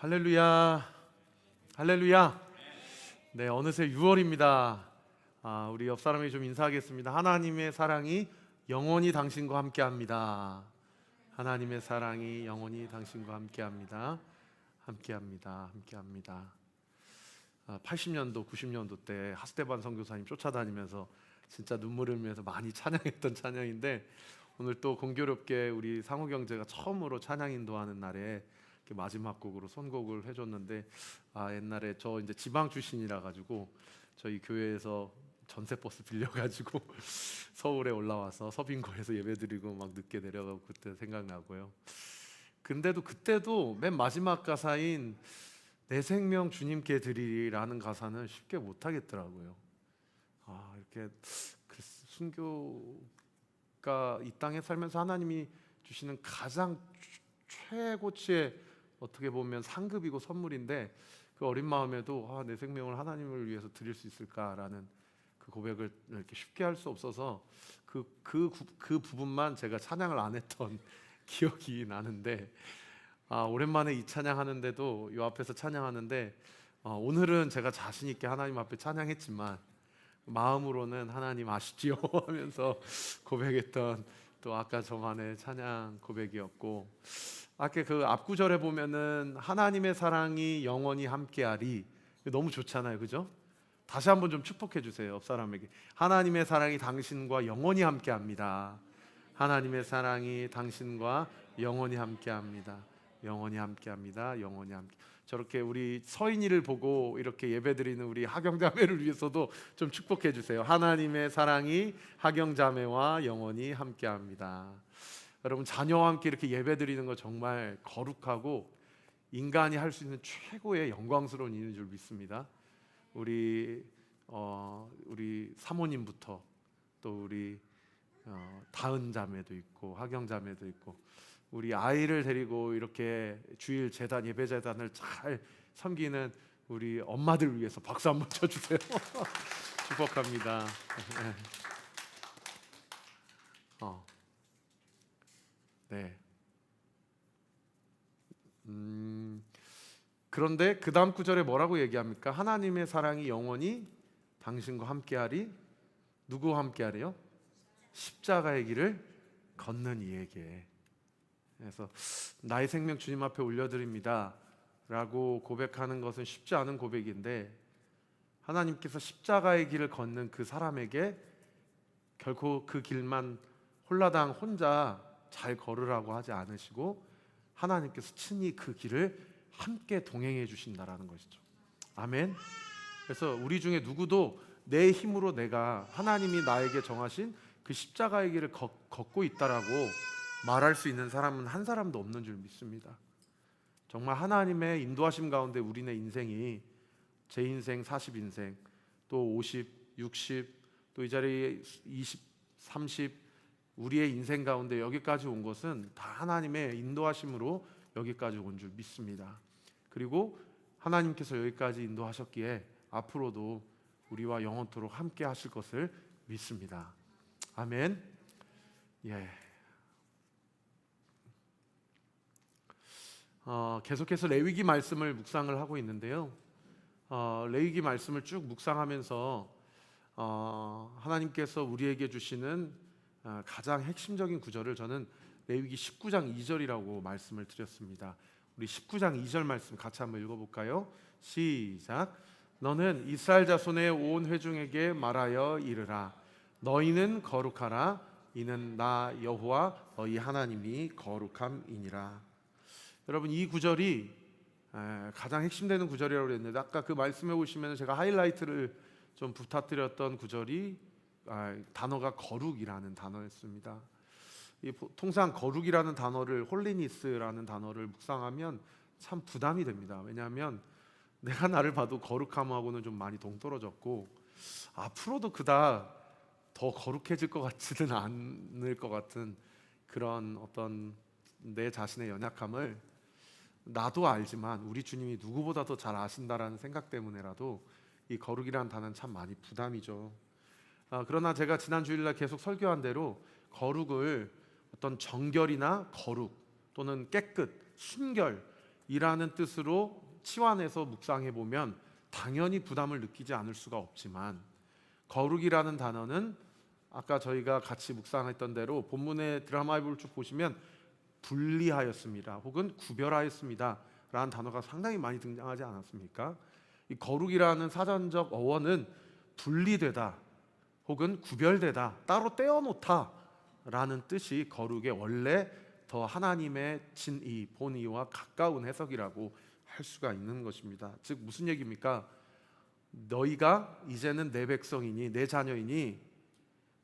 할렐루야, 할렐루야. 네, 어느새 6월입니다. 우리 옆 사람이 좀 인사하겠습니다. 하나님의 사랑이 영원히 당신과 함께합니다. 하나님의 사랑이 영원히 당신과 함께합니다. 함께합니다. 함께합니다. 80년도, 90년도 때 하스테반 선교사님 쫓아다니면서 진짜 눈물을 흘리면서 많이 찬양했던 찬양인데, 오늘 또 공교롭게 우리 상호경제가 처음으로 찬양 인도하는 날에 마지막 곡으로 선곡을 해줬는데, 옛날에 저 이제 지방 출신이라 가지고 저희 교회에서 전세버스 빌려가지고 서울에 올라와서 서빙고에서 예배드리고 막 늦게 내려가고 그때 생각나고요. 근데도 그때도 맨 마지막 가사인 내 생명 주님께 드리라는 가사는 쉽게 못하겠더라고요. 이렇게 순교가 이 땅에 살면서 하나님이 주시는 가장 최고치의 어떻게 보면 상급이고 선물인데, 그 어린 마음에도 내 생명을 하나님을 위해서 드릴 수 있을까라는 그 고백을 이렇게 쉽게 할 수 없어서 그 부분만 제가 찬양을 안 했던 기억이 나는데, 오랜만에 이 찬양하는데도 이 앞에서 찬양하는데, 오늘은 제가 자신 있게 하나님 앞에 찬양했지만 마음으로는 하나님 아시지요 하면서 고백했던 또 아까 저만의 찬양 고백이었고, 아까 그 앞구절에 보면은 하나님의 사랑이 영원히 함께하리, 너무 좋잖아요, 그죠? 다시 한번 좀 축복해 주세요, 옆 사람에게. 하나님의 사랑이 당신과 영원히 함께합니다. 하나님의 사랑이 당신과 영원히 함께합니다. 영원히 함께합니다. 영원히 함께. 저렇게 우리 서인이를 보고 이렇게 예배드리는 우리 하경자매를 위해서도 좀 축복해 주세요. 하나님의 사랑이 하경자매와 영원히 함께합니다. 여러분, 자녀와 함께 이렇게 예배드리는 거 정말 거룩하고 인간이 할 수 있는 최고의 영광스러운 일인 줄 믿습니다. 우리 사모님부터 또 우리 다은 자매도 있고 하경 자매도 있고, 우리 아이를 데리고 이렇게 주일 재단 예배 재단을 잘 섬기는 우리 엄마들 위해서 박수 한번 쳐주세요. 축복합니다. 네. 그런데 그 다음 구절에 뭐라고 얘기합니까? 하나님의 사랑이 영원히 당신과 함께하리. 누구와 함께하래요? 십자가의 길을 걷는 이에게. 그래서 나의 생명 주님 앞에 올려드립니다 라고 고백하는 것은 쉽지 않은 고백인데, 하나님께서 십자가의 길을 걷는 그 사람에게 결코 그 길만 홀라당 혼자 잘 걸으라고 하지 않으시고, 하나님께서 친히 그 길을 함께 동행해 주신다라는 것이죠. 아멘. 그래서 우리 중에 누구도 내 힘으로 내가 하나님이 나에게 정하신 그 십자가의 길을 걷고 있다라고 말할 수 있는 사람은 한 사람도 없는 줄 믿습니다. 정말 하나님의 인도하심 가운데 우리네 인생이, 제 인생 40인생, 또 50, 60, 또 이 자리에 20, 30, 우리의 인생 가운데 여기까지 온 것은 다 하나님의 인도하심으로 여기까지 온 줄 믿습니다. 그리고 하나님께서 여기까지 인도하셨기에 앞으로도 우리와 영원토록 함께 하실 것을 믿습니다. 아멘. 예. 계속해서 레위기 말씀을 묵상을 하고 있는데요. 레위기 말씀을 쭉 묵상하면서 하나님께서 우리에게 주시는 가장 핵심적인 구절을 저는 레위기 19장 2절이라고 말씀을 드렸습니다. 우리 19장 2절 말씀 같이 한번 읽어볼까요? 시작. 너는 이스라엘 자손의 온 회중에게 말하여 이르라. 너희는 거룩하라. 이는 나 여호와 너희 하나님이 거룩함이니라. 여러분, 이 구절이 가장 핵심되는 구절이라고 했는데, 아까 그 말씀해 보시면 제가 하이라이트를 좀 부탁드렸던 구절이 단어가 거룩이라는 단어였습니다. 통상 거룩이라는 단어를, 홀리니스라는 단어를 묵상하면 참 부담이 됩니다. 왜냐하면 내가 나를 봐도 거룩함하고는 좀 많이 동떨어졌고, 앞으로도 그닥 더 거룩해질 것 같지는 않을 것 같은 그런 어떤 내 자신의 연약함을 나도 알지만 우리 주님이 누구보다도 잘 아신다라는 생각 때문에라도 이 거룩이라는 단어는 참 많이 부담이죠. 그러나 제가 지난 주일날 계속 설교한 대로 거룩을 어떤 정결이나 거룩 또는 깨끗, 순결, 이라는 뜻으로 치환해서 묵상해 보면 당연히 부담을 느끼지 않을 수가 없지만, 거룩이라는 단어는 아까 저희가 같이 묵상했던 대로 본문의 드라마이브를 쭉 보시면 분리하였습니다 혹은 구별하였습니다 라는 단어가 상당히 많이 등장하지 않았습니까? 이 거룩이라는 사전적 어원은 분리되다 혹은 구별되다, 따로 떼어놓다 라는 뜻이 거룩의 원래 더 하나님의 진의, 본의와 가까운 해석이라고 할 수가 있는 것입니다. 즉 무슨 얘기입니까? 너희가 이제는 내 백성이니 내 자녀이니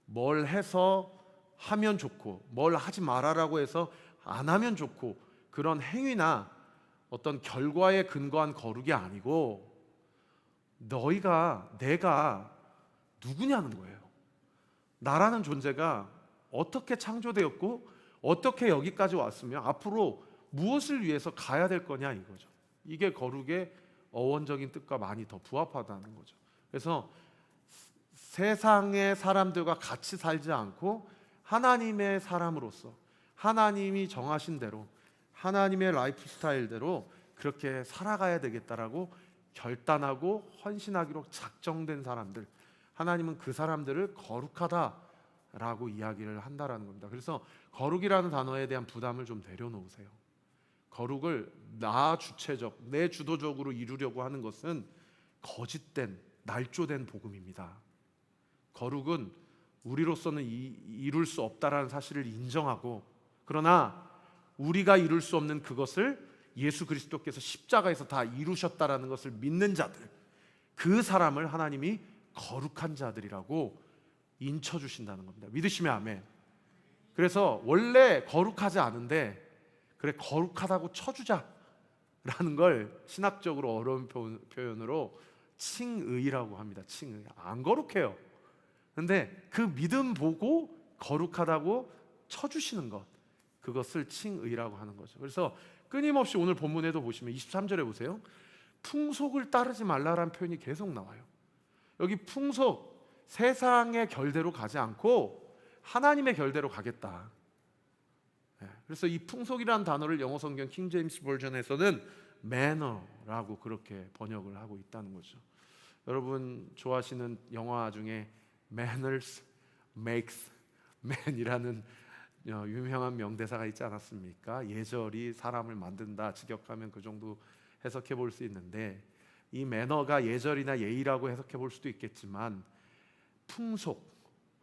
뭘 해서 하면 좋고 뭘 하지 말아라고 해서 안 하면 좋고 그런 행위나 어떤 결과에 근거한 거룩이 아니고, 내가 누구냐는 거예요. 나라는 존재가 어떻게 창조되었고 어떻게 여기까지 왔으며 앞으로 무엇을 위해서 가야 될 거냐 이거죠. 이게 거룩의 어원적인 뜻과 많이 더 부합하다는 거죠. 그래서 세상의 사람들과 같이 살지 않고 하나님의 사람으로서 하나님이 정하신 대로 하나님의 라이프 스타일대로 그렇게 살아가야 되겠다라고 결단하고 헌신하기로 작정된 사람들, 하나님은 그 사람들을 거룩하다라고 이야기를 한다라는 겁니다. 그래서 거룩이라는 단어에 대한 부담을 좀 내려놓으세요. 거룩을 나 주체적, 내 주도적으로 이루려고 하는 것은 거짓된, 날조된 복음입니다. 거룩은 우리로서는 이룰 수 없다라는 사실을 인정하고, 그러나 우리가 이룰 수 없는 그것을 예수 그리스도께서 십자가에서 다 이루셨다라는 것을 믿는 자들, 그 사람을 하나님이 거룩한 자들이라고 인쳐주신다는 겁니다. 믿으시면 아멘. 그래서 원래 거룩하지 않은데 그래 거룩하다고 쳐주자라는 걸 신학적으로 어려운 표현으로 칭의라고 합니다. 칭의. 안 거룩해요. 근데 그 믿음 보고 거룩하다고 쳐주시는 것, 그것을 칭의라고 하는 거죠. 그래서 끊임없이 오늘 본문에도 보시면 23절에 보세요. 풍속을 따르지 말라라는 표현이 계속 나와요. 여기 풍속, 세상의 결대로 가지 않고 하나님의 결대로 가겠다. 그래서 이 풍속이라는 단어를 영어 성경 킹 제임스 버전에서는 매너라고 그렇게 번역을 하고 있다는 거죠. 여러분 좋아하시는 영화 중에 Manners makes man이라는 유명한 명대사가 있지 않았습니까? 예절이 사람을 만든다, 직역하면 그 정도 해석해 볼 수 있는데, 이 매너가 예절이나 예의라고 해석해 볼 수도 있겠지만 풍속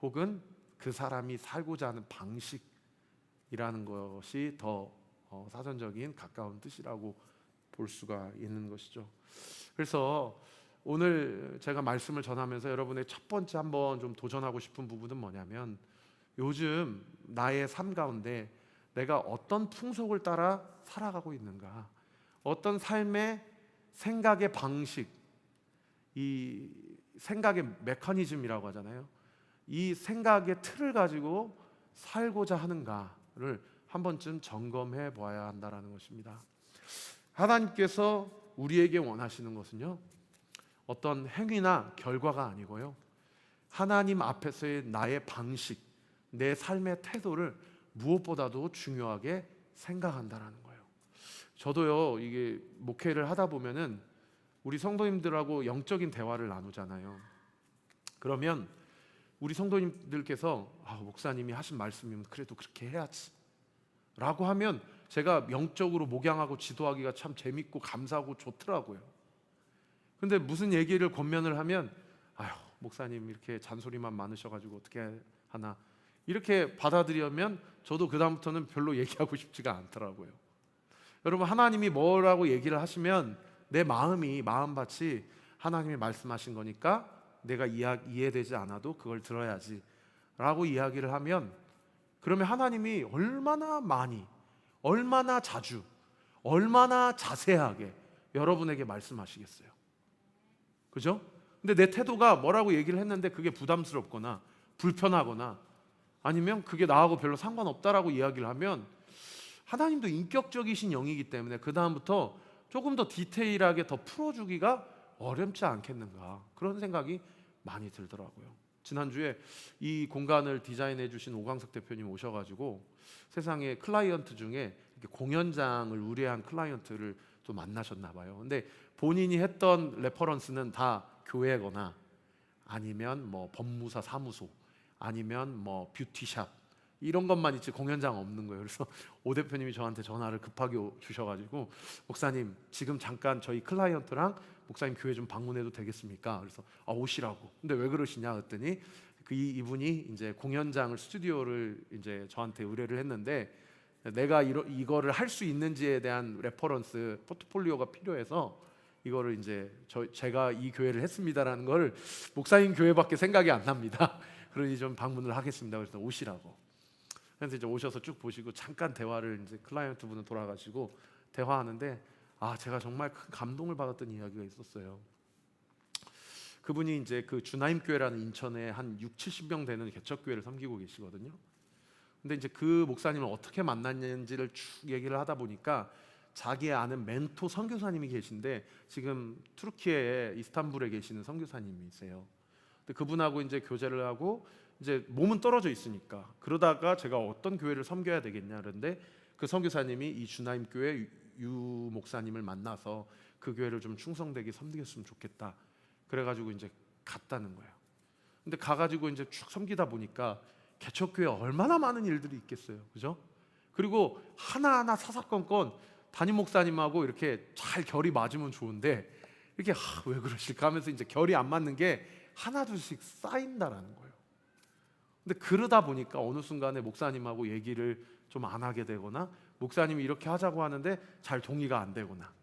혹은 그 사람이 살고자 하는 방식이라는 것이 더 사전적인 가까운 뜻이라고 볼 수가 있는 것이죠. 그래서 오늘 제가 말씀을 전하면서 여러분의 첫 번째 한번 좀 도전하고 싶은 부분은 뭐냐면, 요즘 나의 삶 가운데 내가 어떤 풍속을 따라 살아가고 있는가, 어떤 삶의 생각의 방식, 이 생각의 메커니즘이라고 하잖아요. 이 생각의 틀을 가지고 살고자 하는가를 한 번쯤 점검해 보아야 한다는 것입니다. 하나님께서 우리에게 원하시는 것은요, 어떤 행위나 결과가 아니고요, 하나님 앞에서의 나의 방식, 내 삶의 태도를 무엇보다도 중요하게 생각한다라는 거예요. 저도요, 이게 목회를 하다 보면은 우리 성도님들하고 영적인 대화를 나누잖아요. 그러면 우리 성도님들께서 목사님이 하신 말씀이면 그래도 그렇게 해야지 라고 하면 제가 영적으로 목양하고 지도하기가 참 재밌고 감사하고 좋더라고요. 근데 무슨 얘기를 권면을 하면 목사님 이렇게 잔소리만 많으셔가지고 어떻게 하나, 이렇게 받아들이면 저도 그 다음부터는 별로 얘기하고 싶지가 않더라고요. 여러분, 하나님이 뭐라고 얘기를 하시면 내 마음밭이 하나님이 말씀하신 거니까 내가 이해되지 않아도 그걸 들어야지 라고 이야기를 하면, 그러면 하나님이 얼마나 많이, 얼마나 자주, 얼마나 자세하게 여러분에게 말씀하시겠어요. 그죠? 근데 내 태도가 뭐라고 얘기를 했는데 그게 부담스럽거나 불편하거나 아니면 그게 나하고 별로 상관없다라고 이야기를 하면, 하나님도 인격적이신 영이기 때문에 그 다음부터 조금 더 디테일하게 더 풀어주기가 어렵지 않겠는가, 그런 생각이 많이 들더라고요. 지난주에 이 공간을 디자인해 주신 오광석 대표님 오셔가지고 세상에 클라이언트 중에 공연장을 의뢰한 클라이언트를 또 만나셨나 봐요. 근데 본인이 했던 레퍼런스는 다 교회거나 아니면 뭐 법무사 사무소 아니면 뭐 뷰티샵 이런 것만 있지 공연장 없는 거예요. 그래서 오 대표님이 저한테 전화를 급하게 주셔가지고 목사님 지금 잠깐 저희 클라이언트랑 목사님 교회 좀 방문해도 되겠습니까? 그래서 오시라고. 근데 왜 그러시냐 그랬더니 이분이 이제 공연장을 스튜디오를 이제 저한테 의뢰를 했는데 내가 이거를 할 수 있는지에 대한 레퍼런스 포트폴리오가 필요해서 이거를 이제 제가 이 교회를 했습니다라는 걸 목사님 교회밖에 생각이 안 납니다. 그러니 좀 방문을 하겠습니다. 그래서 오시라고. 그래서 이제 오셔서 쭉 보시고 잠깐 대화를 이제 클라이언트 분은 돌아가시고 대화하는데 제가 정말 큰 감동을 받았던 이야기가 있었어요. 그분이 이제 그 주나임 교회라는 인천에 한 6, 70명 되는 개척교회를 섬기고 계시거든요. 근데 이제 그 목사님을 어떻게 만났는지를 쭉 얘기를 하다 보니까 자기 아는 멘토 선교사님이 계신데 지금 투르키에 이스탄불에 계시는 선교사님이세요. 근데 그분하고 이제 교제를 하고 이제 몸은 떨어져 있으니까 그러다가 제가 어떤 교회를 섬겨야 되겠냐 그런데 그 선교사님이 이 주나임 교회 유 목사님을 만나서 그 교회를 좀 충성되게 섬기셨으면 좋겠다. 그래가지고 이제 갔다는 거예요. 근데 가가지고 이제 쭉 섬기다 보니까 개척교회 얼마나 많은 일들이 있겠어요, 그죠? 그리고 하나하나 사사건건 담임 목사님하고 이렇게 잘 결이 맞으면 좋은데 이렇게 왜 그러실까 하면서 이제 결이 안 맞는 게 하나둘씩 쌓인다라는 거예요. 근데 그러다 보니까 어느 순간에 목사님하고 얘기를 좀 안 하게 되거나 목사님이 이렇게 하자고 하는데 잘 동의가 안 되거나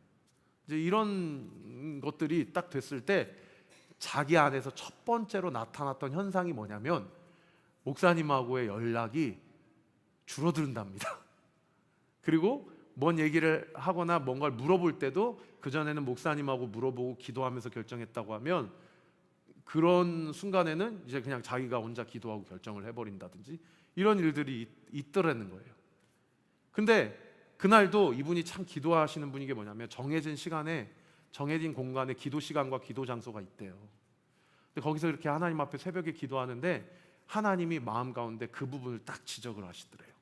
이제 이런 것들이 딱 됐을 때 자기 안에서 첫 번째로 나타났던 현상이 뭐냐면 목사님하고의 연락이 줄어든답니다. 그리고 뭔 얘기를 하거나 뭔가를 물어볼 때도 그전에는 목사님하고 물어보고 기도하면서 결정했다고 하면 그런 순간에는 이제 그냥 자기가 혼자 기도하고 결정을 해버린다든지 이런 일들이 있더라는 거예요. 근데 그날도 이분이 참 기도하시는 분이 게 뭐냐면 정해진 시간에 정해진 공간에 기도 시간과 기도 장소가 있대요. 근데 거기서 이렇게 하나님 앞에 새벽에 기도하는데 하나님이 마음 가운데 그 부분을 딱 지적을 하시더래요.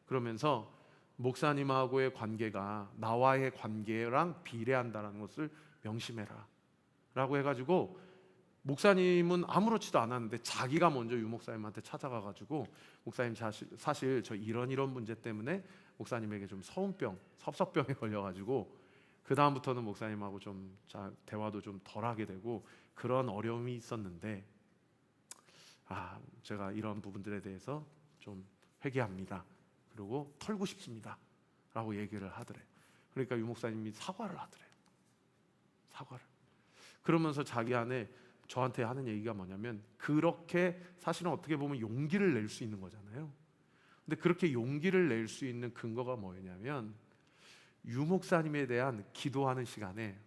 그러면서 목사님하고의 관계가 나와의 관계랑 비례한다는 것을 명심해라 라고 해가지고 목사님은 아무렇지도 않았는데 자기가 먼저 유 목사님한테 찾아가가지고 목사님 사실 저 이런 문제 때문에 목사님에게 좀 서운병, 섭섭병에 걸려가지고 그 다음부터는 목사님하고 좀 대화도 좀 덜하게 되고 그런 어려움이 있었는데 제가 이런 부분들에 대해서 좀 회개합니다. 그리고 털고 싶습니다. 라고 얘기를 하더래요. 그러니까 유 목사님이 사과를 하더래요. 사과를. 그러면서 자기 안에 저한테 하는 얘기가 뭐냐면 그렇게 사실은 어떻게 보면 용기를 낼 수 있는 거잖아요. 근데 그렇게 용기를 낼 수 있는 근거가 뭐냐면 유 목사님에 대한 기도하는 시간에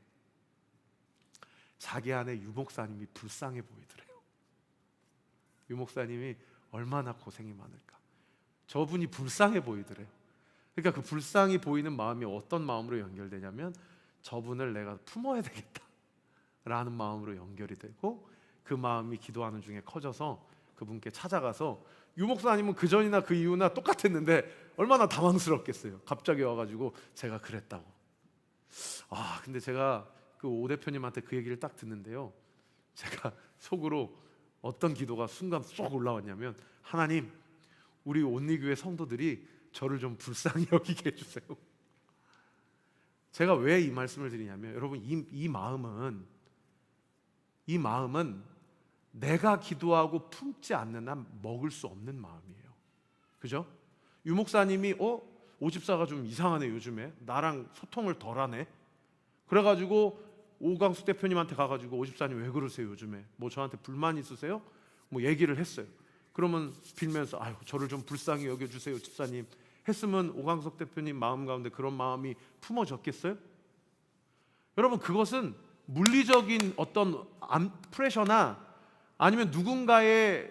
자기 안에 유 목사님이 불쌍해 보이더래요. 유 목사님이 얼마나 고생이 많을까. 저분이 불쌍해 보이더래요. 그러니까 그 불쌍히 보이는 마음이 어떤 마음으로 연결되냐면 저분을 내가 품어야 되겠다 라는 마음으로 연결이 되고 그 마음이 기도하는 중에 커져서 그분께 찾아가서 유 목사님은 그 전이나 그 이후나 똑같았는데 얼마나 당황스럽겠어요. 갑자기 와가지고 제가 그랬다고. 근데 제가 그 오 대표님한테 그 얘기를 딱 듣는데요, 제가 속으로 어떤 기도가 순간 쏙 올라왔냐면 하나님, 우리 온리교회 성도들이 저를 좀 불쌍히 여기게 해주세요. 제가 왜 이 말씀을 드리냐면 여러분 이 마음은 내가 기도하고 품지 않는 한 먹을 수 없는 마음이에요. 그죠? 유 목사님이 오집사가 좀 이상하네 요즘에 나랑 소통을 덜 하네. 그래가지고 오광수 대표님한테 가가지고 오집사님 왜 그러세요 요즘에 뭐 저한테 불만 있으세요? 뭐 얘기를 했어요. 그러면 빌면서 저를 좀 불쌍히 여겨주세요 집사님 했으면 오광석 대표님 마음 가운데 그런 마음이 품어졌겠어요? 여러분 그것은 물리적인 어떤 프레셔나 아니면 누군가의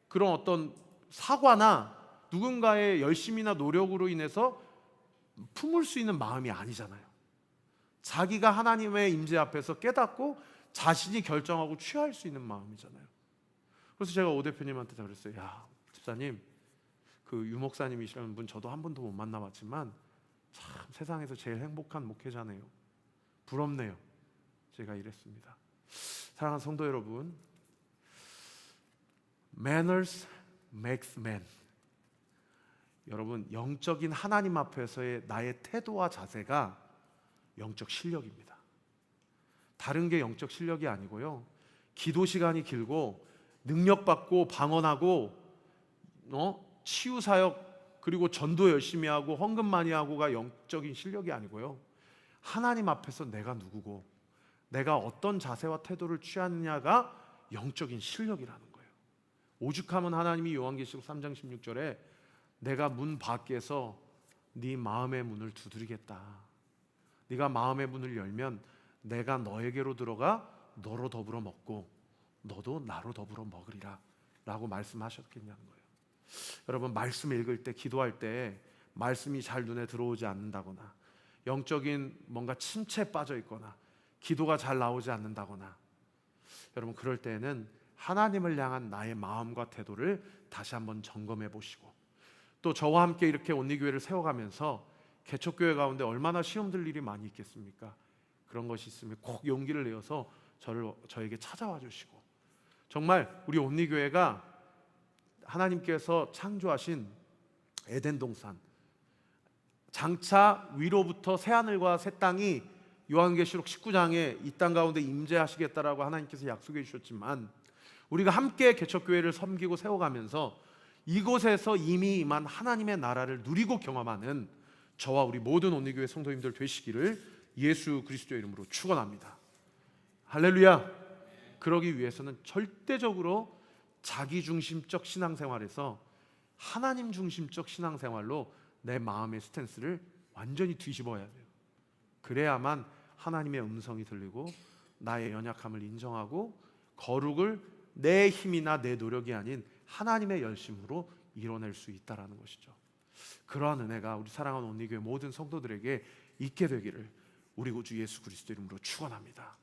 그런 어떤 사과나 누군가의 열심이나 노력으로 인해서 품을 수 있는 마음이 아니잖아요. 자기가 하나님의 임재 앞에서 깨닫고 자신이 결정하고 취할 수 있는 마음이잖아요. 그래서 제가 오 대표님한테 그랬어요. 집사님, 그 유 목사님이시라는 분 저도 한 번도 못 만나봤지만 참 세상에서 제일 행복한 목회자네요. 부럽네요. 제가 이랬습니다. 사랑하는 성도 여러분, Manners makes man. 여러분, 영적인 하나님 앞에서의 나의 태도와 자세가 영적 실력입니다. 다른 게 영적 실력이 아니고요, 기도 시간이 길고 능력받고 방언하고 치유사역 그리고 전도 열심히 하고 헌금 많이 하고가 영적인 실력이 아니고요, 하나님 앞에서 내가 누구고 내가 어떤 자세와 태도를 취하느냐가 영적인 실력이라는 거예요. 오죽하면 하나님이 요한계시록 3장 16절에 내가 문 밖에서 네 마음의 문을 두드리겠다. 네가 마음의 문을 열면 내가 너에게로 들어가 너로 더불어 먹고 너도 나로 더불어 먹으리라 라고 말씀하셨겠냐는 거예요. 여러분, 말씀 읽을 때, 기도할 때 말씀이 잘 눈에 들어오지 않는다거나 영적인 뭔가 침체에 빠져 있거나 기도가 잘 나오지 않는다거나, 여러분 그럴 때는 하나님을 향한 나의 마음과 태도를 다시 한번 점검해 보시고, 또 저와 함께 이렇게 온리교회를 세워가면서 개척교회 가운데 얼마나 시험들 일이 많이 있겠습니까? 그런 것이 있으면 꼭 용기를 내어서 저에게 찾아와 주시고, 정말 우리 온리교회가 하나님께서 창조하신 에덴 동산, 장차 위로부터 새 하늘과 새 땅이 요한계시록 19장에 이 땅 가운데 임재하시겠다라고 하나님께서 약속해 주셨지만, 우리가 함께 개척교회를 섬기고 세워가면서 이곳에서 이미 임한 하나님의 나라를 누리고 경험하는 저와 우리 모든 온리교회 성도님들 되시기를 예수 그리스도의 이름으로 축원합니다. 할렐루야. 그러기 위해서는 절대적으로 자기중심적 신앙생활에서 하나님 중심적 신앙생활로 내 마음의 스탠스를 완전히 뒤집어야 돼요. 그래야만 하나님의 음성이 들리고 나의 연약함을 인정하고 거룩을 내 힘이나 내 노력이 아닌 하나님의 열심으로 이뤄낼 수 있다는 것이죠. 그러한 은혜가 우리 사랑하는 온리교회 모든 성도들에게 있게 되기를 우리 구주 예수 그리스도 이름으로 축원합니다.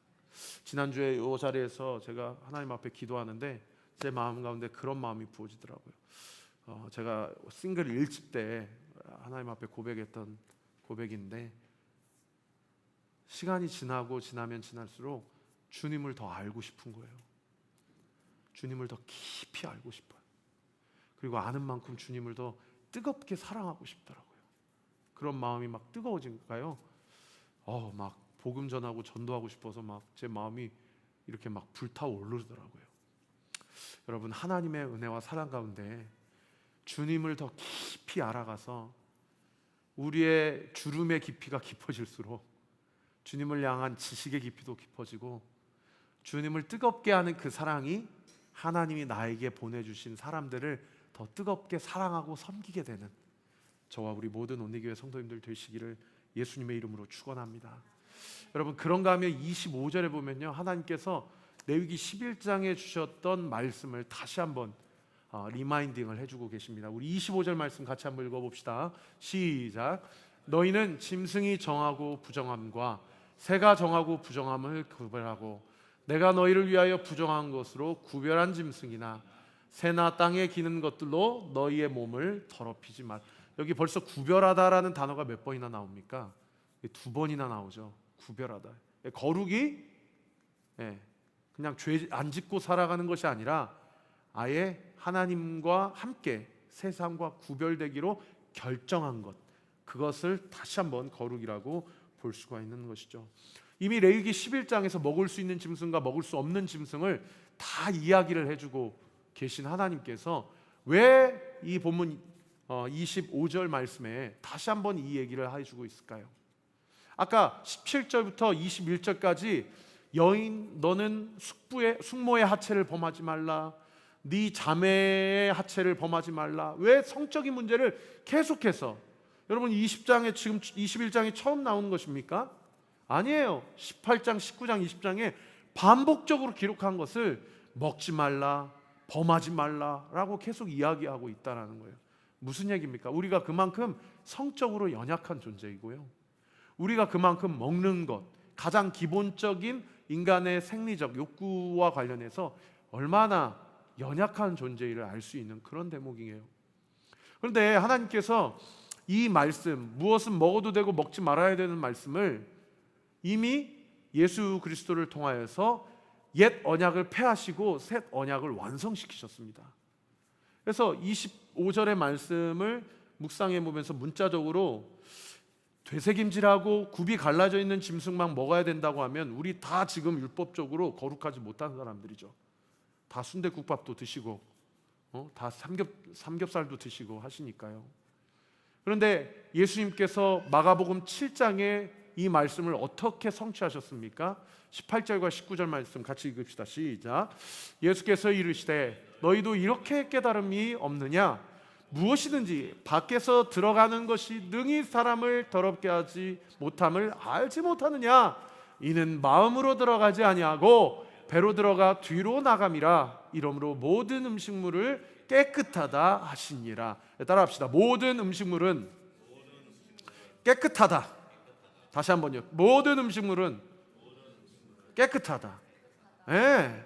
지난주에 이 자리에서 제가 하나님 앞에 기도하는데 제 마음 가운데 그런 마음이 부어지더라고요. 제가 싱글 1집 때 하나님 앞에 고백했던 고백인데, 시간이 지나면 지날수록 주님을 더 알고 싶은 거예요. 주님을 더 깊이 알고 싶어요. 그리고 아는 만큼 주님을 더 뜨겁게 사랑하고 싶더라고요. 그런 마음이 막 뜨거워진가요? 막 복음 전하고 전도하고 싶어서 막 제 마음이 이렇게 막 불타오르더라고요. 여러분, 하나님의 은혜와 사랑 가운데 주님을 더 깊이 알아가서 우리의 주름의 깊이가 깊어질수록 주님을 향한 지식의 깊이도 깊어지고, 주님을 뜨겁게 하는 그 사랑이 하나님이 나에게 보내주신 사람들을 더 뜨겁게 사랑하고 섬기게 되는 저와 우리 모든 온리교회 성도님들 되시기를 예수님의 이름으로 축원합니다. 여러분, 그런가 하면 25절에 보면요, 하나님께서 레위기 11장에 주셨던 말씀을 다시 한번 리마인딩을 해주고 계십니다. 우리 25절 말씀 같이 한번 읽어봅시다. 시작. 너희는 짐승이 정하고 부정함과 새가 정하고 부정함을 구별하고, 내가 너희를 위하여 부정한 것으로 구별한 짐승이나 새나 땅에 기는 것들로 너희의 몸을 더럽히지 말. 여기 벌써 구별하다라는 단어가 몇 번이나 나옵니까? 2번이나 나오죠. 구별하다. 거룩이 그냥 죄 안 짓고 살아가는 것이 아니라 아예 하나님과 함께 세상과 구별되기로 결정한 것, 그것을 다시 한번 거룩이라고 볼 수가 있는 것이죠. 이미 레위기 11장에서 먹을 수 있는 짐승과 먹을 수 없는 짐승을 다 이야기를 해주고 계신 하나님께서 왜 이 본문 25절 말씀에 다시 한번 이 얘기를 해주고 있을까요? 아까 17절부터 21절까지 여인 너는 숙모의 하체를 범하지 말라, 네 자매의 하체를 범하지 말라. 왜 성적인 문제를 계속해서, 여러분 20장에 지금 21장이 처음 나오는 것입니까? 아니에요. 18장, 19장, 20장에 반복적으로 기록한 것을 먹지 말라, 범하지 말라라고 계속 이야기하고 있다는 거예요. 무슨 얘기입니까? 우리가 그만큼 성적으로 연약한 존재이고요, 우리가 그만큼 먹는 것, 가장 기본적인 인간의 생리적 욕구와 관련해서 얼마나 연약한 존재를 알 수 있는 그런 대목이에요. 그런데 하나님께서 이 말씀, 무엇은 먹어도 되고 먹지 말아야 되는 말씀을 이미 예수 그리스도를 통하여서 옛 언약을 폐하시고 새 언약을 완성시키셨습니다. 그래서 25절의 말씀을 묵상해 보면서 문자적으로 되새김질하고 굽이 갈라져 있는 짐승만 먹어야 된다고 하면 우리 다 지금 율법적으로 거룩하지 못한 사람들이죠. 다 순대국밥도 드시고 다 삼겹살도 드시고 하시니까요. 그런데 예수님께서 마가복음 7장에 이 말씀을 어떻게 성취하셨습니까? 18절과 19절 말씀 같이 읽읍시다. 시작. 예수께서 이르시되 너희도 이렇게 깨달음이 없느냐? 무엇이든지 밖에서 들어가는 것이 능히 사람을 더럽게 하지 못함을 알지 못하느냐? 이는 마음으로 들어가지 아니하고 배로 들어가 뒤로 나감이라. 이러므로 모든 음식물을 깨끗하다 하시니라. 따라합시다. 모든 음식물은 깨끗하다. 다시 한번요. 모든 음식물은 깨끗하다. 네.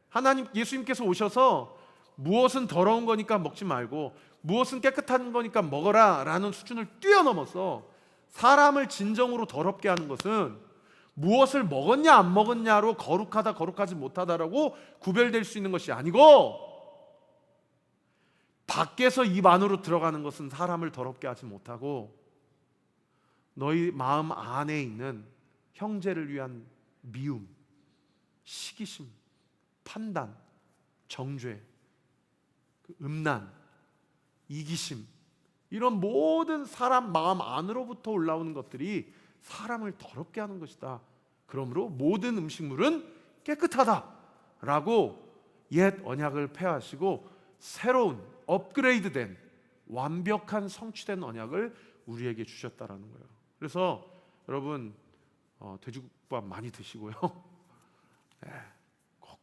하나님, 예수님께서 오셔서 무엇은 더러운 거니까 먹지 말고 무엇은 깨끗한 거니까 먹어라 라는 수준을 뛰어넘어서 사람을 진정으로 더럽게 하는 것은 무엇을 먹었냐 안 먹었냐로 거룩하다 거룩하지 못하다라고 구별될 수 있는 것이 아니고, 밖에서 입 안으로 들어가는 것은 사람을 더럽게 하지 못하고 너희 마음 안에 있는 형제를 위한 미움, 시기심, 판단, 정죄, 음란, 이기심, 이런 모든 사람 마음 안으로부터 올라오는 것들이 사람을 더럽게 하는 것이다. 그러므로 모든 음식물은 깨끗하다라고 옛 언약을 폐하시고 새로운 업그레이드된 완벽한 성취된 언약을 우리에게 주셨다라는 거예요. 그래서 여러분 돼지국밥 많이 드시고요.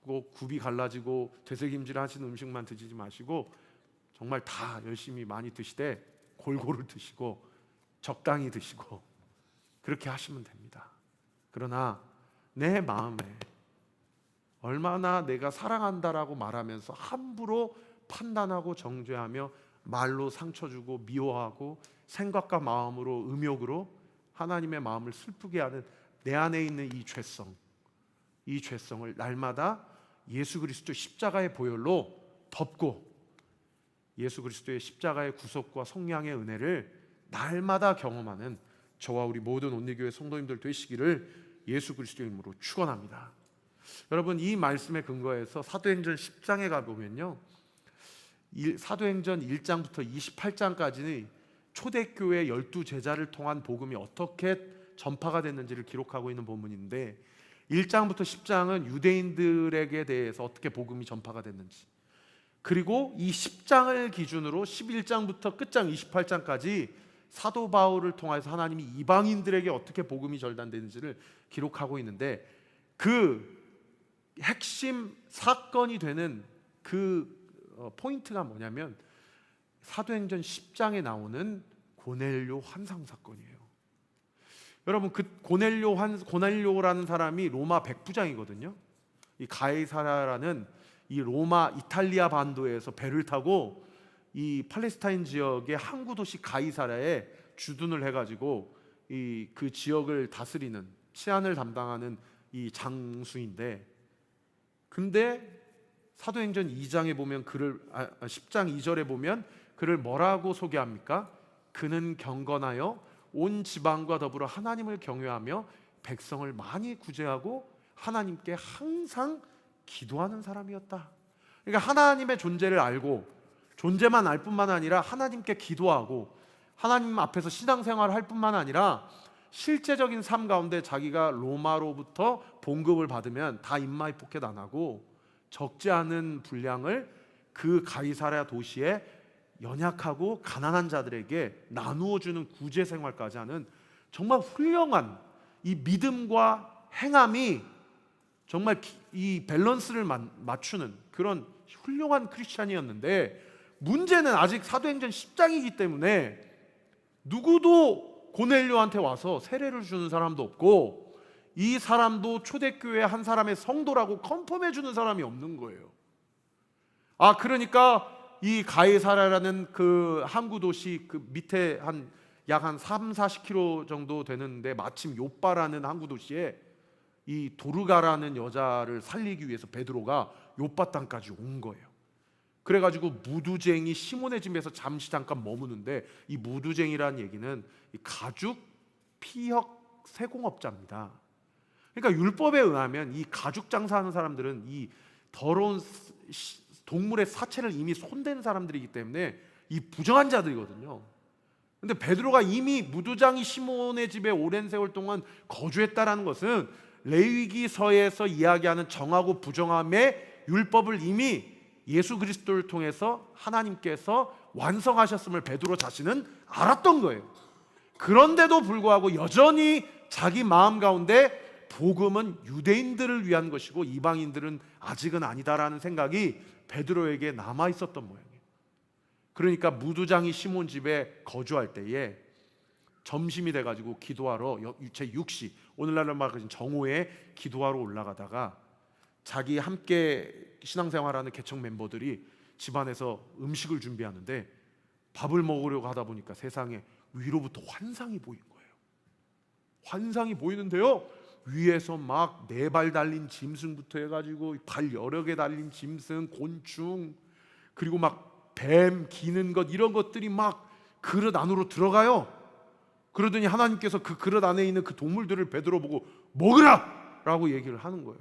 꼭 굽이 갈라지고 되새김질 하시는 음식만 드시지 마시고 정말 다 열심히 많이 드시되 골고루 드시고 적당히 드시고 그렇게 하시면 됩니다. 그러나 내 마음에 얼마나 내가 사랑한다라고 말하면서 함부로 판단하고 정죄하며 말로 상처 주고 미워하고 생각과 마음으로 음욕으로 하나님의 마음을 슬프게 하는 내 안에 있는 이 죄성을 날마다 예수 그리스도 십자가의 보혈로 덮고 예수 그리스도의 십자가의 구속과 성량의 은혜를 날마다 경험하는 저와 우리 모든 온리교회 성도님들 되시기를 예수 그리스도의 이름으로 축원합니다. 여러분, 이 말씀에 근거해서 사도행전 10장에 가보면요, 사도행전 1장부터 28장까지는 초대교회 12제자를 통한 복음이 어떻게 전파가 됐는지를 기록하고 있는 본문인데, 1장부터 10장은 유대인들에게 대해서 어떻게 복음이 전파가 됐는지, 그리고 이 10장을 기준으로 11장부터 끝장 28장까지 사도 바울을 통해서 하나님이 이방인들에게 어떻게 복음이 전달되는지를 기록하고 있는데, 그 핵심 사건이 되는 그 포인트가 뭐냐면 사도행전 10장에 나오는 고넬료 환상 사건이에요. 여러분, 그 고넬료라는 사람이 로마 백부장이거든요. 이 가이사라라는 이 로마 이탈리아 반도에서 배를 타고 이 팔레스타인 지역의 항구 도시 가이사라에 주둔을 해가지고 그 지역을 다스리는 치안을 담당하는 이 장수인데, 근데 사도행전 2장에 보면 10장 2절에 보면 그를 뭐라고 소개합니까? 그는 경건하여 온 지방과 더불어 하나님을 경외하며 백성을 많이 구제하고 하나님께 항상 기도하는 사람이었다. 그러니까 하나님의 존재를 알고 존재만 알 뿐만 아니라 하나님께 기도하고 하나님 앞에서 신앙생활을 할 뿐만 아니라 실제적인 삶 가운데 자기가 로마로부터 봉급을 받으면 다 인마이 포켓 안 하고 적지 않은 분량을 그 가이사랴 도시에 연약하고 가난한 자들에게 나누어 주는 구제 생활까지 하는 정말 훌륭한 이 믿음과 행함이 정말 이 밸런스를 맞추는 그런 훌륭한 크리스찬이었는데, 문제는 아직 사도행전 10장이기 때문에 누구도 고넬료한테 와서 세례를 주는 사람도 없고 이 사람도 초대교회 한 사람의 성도라고 컨펌해 주는 사람이 없는 거예요. 그러니까 이 가이사랴라는 그 항구 도시 그 밑에 약 한 3-40km 정도 되는데, 마침 요빠라는 항구 도시에 이 도르가라는 여자를 살리기 위해서 베드로가 요빠 땅까지 온 거예요. 그래가지고 무두쟁이 시몬의 집에서 잠시 잠깐 머무는데, 이 무두쟁이라는 얘기는 이 가죽 피혁 세공업자입니다. 그러니까 율법에 의하면 이 가죽 장사하는 사람들은 이 더러운 동물의 사체를 이미 손댄 사람들이기 때문에 이 부정한 자들이거든요. 근데 베드로가 이미 무두장이 시몬의 집에 오랜 세월 동안 거주했다라는 것은 레위기서에서 이야기하는 정하고 부정함의 율법을 이미 예수 그리스도를 통해서 하나님께서 완성하셨음을 베드로 자신은 알았던 거예요. 그런데도 불구하고 여전히 자기 마음 가운데 복음은 유대인들을 위한 것이고 이방인들은 아직은 아니다라는 생각이 베드로에게 남아 있었던 모양이에요. 그러니까 무두장이 시몬 집에 거주할 때에 점심이 돼가지고 기도하러 제6시, 오늘날로 말하면 정오에 기도하러 올라가다가 자기 함께 신앙생활하는 개척 멤버들이 집안에서 음식을 준비하는데 밥을 먹으려고 하다 보니까 세상에 위로부터 환상이 보인 거예요. 환상이 보이는데요, 위에서 막 4발 달린 짐승부터 해가지고 발 여러 개 달린 짐승, 곤충, 그리고 막 뱀, 기는 것, 이런 것들이 막 그릇 안으로 들어가요. 그러더니 하나님께서 그 그릇 안에 있는 그 동물들을 베드로 보고 먹으라! 라고 얘기를 하는 거예요.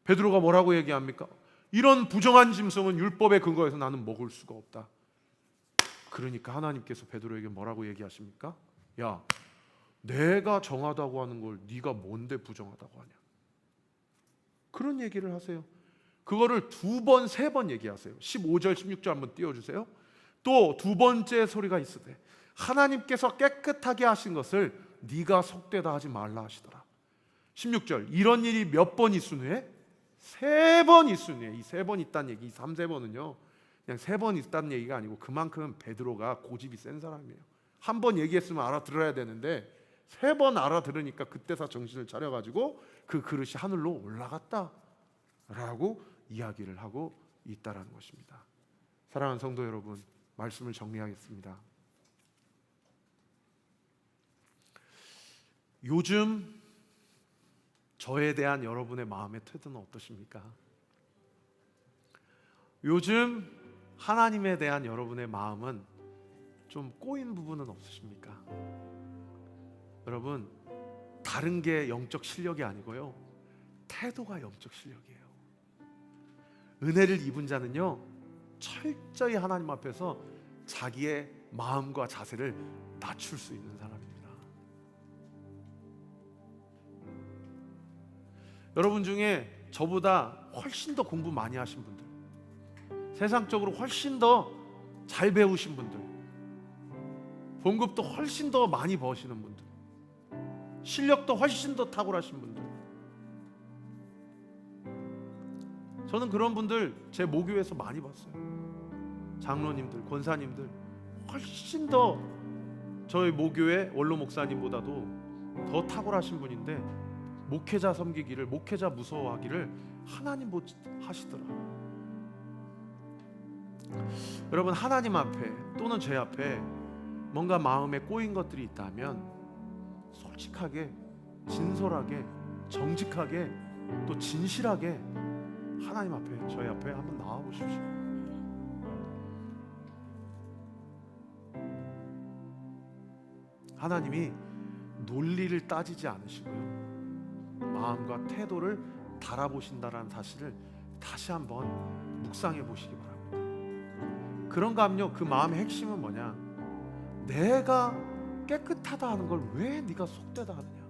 베드로가 뭐라고 얘기합니까? 이런 부정한 짐승은 율법의 근거에서 나는 먹을 수가 없다. 그러니까 하나님께서 베드로에게 뭐라고 얘기하십니까? 야, 내가 정하다고 하는 걸 네가 뭔데 부정하다고 하냐? 그런 얘기를 하세요. 그거를 2번, 3번 얘기하세요. 15절, 16절 한번 띄워주세요. 또 2번째 소리가 있으되 하나님께서 깨끗하게 하신 것을 네가 속되다 하지 말라 하시더라. 16절, 이런 일이 몇 번 있은 후에? 3번 있은 후에. 이 3번 있다는 얘기, 이 3, 4번은요 그냥 3번 있다는 얘기가 아니고 그만큼 베드로가 고집이 센 사람이에요. 한 번 얘기했으면 알아들어야 되는데 3번 알아들으니까 그때서 정신을 차려가지고 그 그릇이 하늘로 올라갔다 라고 이야기를 하고 있다라는 것입니다. 사랑하는 성도 여러분, 말씀을 정리하겠습니다. 요즘 저에 대한 여러분의 마음의 태도는 어떠십니까? 요즘 하나님에 대한 여러분의 마음은 좀 꼬인 부분은 없으십니까? 여러분, 다른 게 영적 실력이 아니고요, 태도가 영적 실력이에요. 은혜를 입은 자는요 철저히 하나님 앞에서 자기의 마음과 자세를 낮출 수 있는 사람입니다. 여러분 중에 저보다 훨씬 더 공부 많이 하신 분들, 세상적으로 훨씬 더 잘 배우신 분들, 봉급도 훨씬 더 많이 버시는 분들, 실력도 훨씬 더 탁월하신 분들, 저는 그런 분들 제 모교에서 많이 봤어요. 장로님들, 권사님들 훨씬 더 저희 모교의 원로 목사님보다도 더 탁월하신 분인데 목회자 섬기기를, 목회자 무서워하기를 하나님 하시더라. 여러분, 하나님 앞에 또는 제 앞에 뭔가 마음에 꼬인 것들이 있다면 솔직하게, 진솔하게, 정직하게, 또 진실하게 하나님 앞에, 저희 앞에 한번 나와 보십시오. 하나님이 논리를 따지지 않으시고요, 마음과 태도를 달아보신다라는 사실을 다시 한번 묵상해 보시기 바랍니다. 그런가 하면요, 그 마음의 핵심은 뭐냐? 내가 깨끗하다 하는 걸 왜 네가 속되다 하느냐?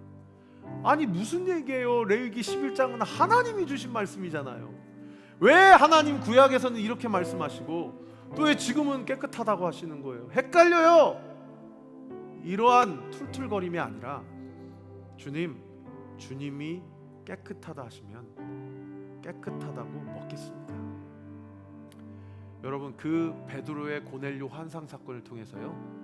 아니 무슨 얘기예요? 레위기 11장은 하나님이 주신 말씀이잖아요. 왜 하나님 구약에서는 이렇게 말씀하시고 또 왜 지금은 깨끗하다고 하시는 거예요? 헷갈려요. 이러한 툴툴거림이 아니라 주님이 깨끗하다 하시면 깨끗하다고 먹겠습니다. 여러분, 그 베드로의 고넬료 환상 사건을 통해서요,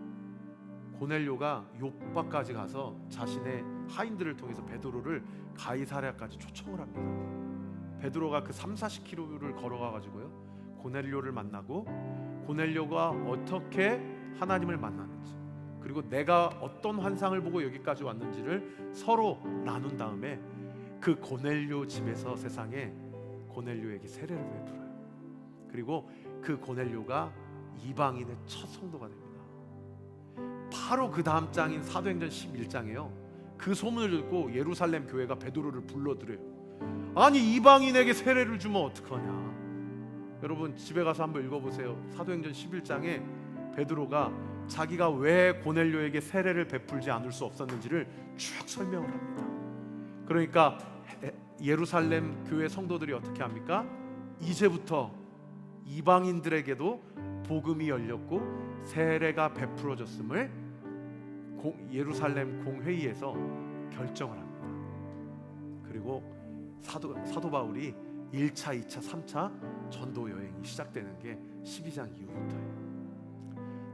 고넬료가 요빠까지 가서 자신의 하인들을 통해서 베드로를 가이사랴까지 초청을 합니다. 베드로가 그 3-40km를 걸어가 가지고요 고넬료를 만나고 고넬료가 어떻게 하나님을 만났는지, 그리고 내가 어떤 환상을 보고 여기까지 왔는지를 서로 나눈 다음에 그 고넬료 집에서 세상에 고넬료에게 세례를 베풀어요. 그리고 그 고넬료가 이방인의 첫 성도가 됩니다. 바로 그 다음 장인 사도행전 11장에요. 그 소문을 듣고 예루살렘 교회가 베드로를 불러들여요. 아니, 이방인에게 세례를 주면 어떡하냐. 여러분 집에 가서 한번 읽어보세요. 사도행전 11장에 베드로가 자기가 왜 고넬료에게 세례를 베풀지 않을 수 없었는지를 쭉 설명을 합니다. 그러니까 예루살렘 교회 성도들이 어떻게 합니까? 이제부터 이방인들에게도 복음이 열렸고 세례가 베풀어졌음을 예루살렘 공회의에서 결정을 합니다. 그리고 사도 바울이 1차, 2차, 3차 전도 여행이 시작되는 게 12장 이후부터예요.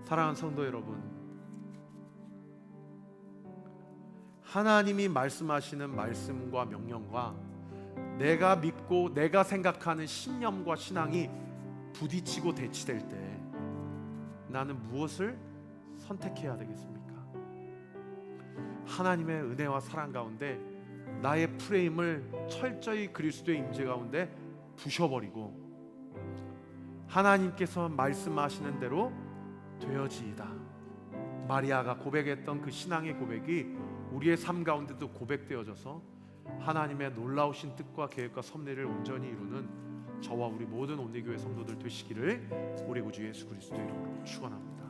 사랑하는 성도 여러분, 하나님이 말씀하시는 말씀과 명령과 내가 믿고 내가 생각하는 신념과 신앙이 부딪히고 대치될 때 나는 무엇을 선택해야 되겠습니까? 하나님의 은혜와 사랑 가운데 나의 프레임을 철저히 그리스도의 임재 가운데 부셔버리고 하나님께서 말씀하시는 대로 되어지이다. 마리아가 고백했던 그 신앙의 고백이 우리의 삶 가운데도 고백되어져서 하나님의 놀라우신 뜻과 계획과 섭리를 온전히 이루는 저와 우리 모든 온리교회 성도들 되시기를 우리 구주 예수 그리스도의 이름으로 축원합니다.